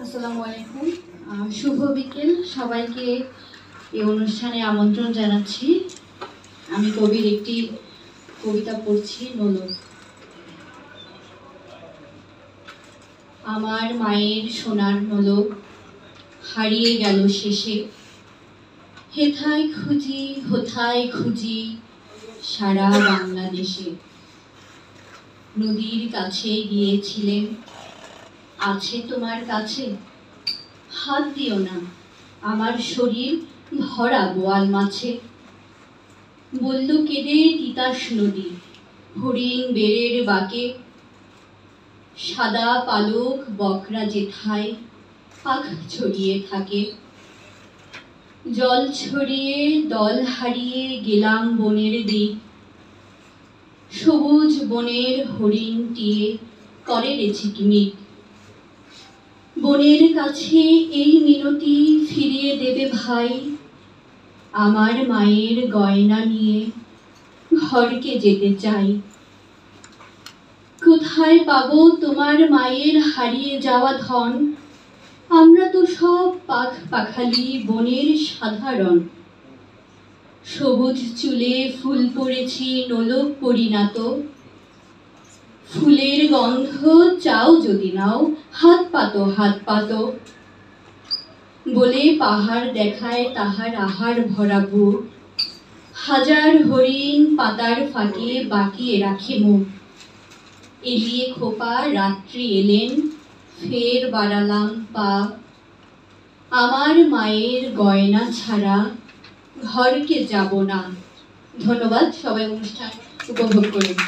আসসালামু আলাইকুম। শুভ বিকেল সবাইকে। এই অনুষ্ঠানে আমন্ত্রণ জানাচ্ছি। আমি কবির একটি কবিতা পড়ছি, নোলক। আমার মায়ের সোনার নোলক হারিয়ে গেল শেষে, হেথায় খুঁজি হোথায় খুঁজি সারা বাংলাদেশে। নদীর কাছে গিয়েছিলেন, আছে তোমার কাছে? হাত দিও না, আমার শরীর ভরা বোয়াল মাছে। বলল কেঁদে তিতাস নদী, হরিণ বেড়ের বাঁকে। সাদা পালক বকরা যেথায় পাখ ছড়িয়ে থাকে। জল ছড়িয়ে দল হারিয়ে গেলাম বনের দিক। সবুজ বনের হরিণ টিয়ে করে রে ঝিকমিক। বনের কাছে এই মিনতি ফিরিয়ে দেবে ভাই, আমার মায়ের গয়না নিয়ে ঘরকে যেতে চাই। কোথায় পাবো তোমার মায়ের হারিয়ে যাওয়া ধন? আমরা তো সব পাখ পাখালি বনের সাধারণ। সবুজ চুলে ফুল পড়েছি নোলক পরিণত। ফুলের গন্ধ চাও যদি নাও, হাত পাতো হাত পাতো। বলে পাহাড় দেখায় তাহার আহার ভরা বুক। হাজার হরিণ পাতার ফাঁকে বাঁকিয়ে রাখে মুখ। এলিয়ে খোপা রাত্রি এলেন, ফের বাড়ালাম পা। আমার মায়ের গয়না ছাড়া ঘরকে যাব না। ধন্যবাদ, সবাই অনুষ্ঠান উপভোগ করুন।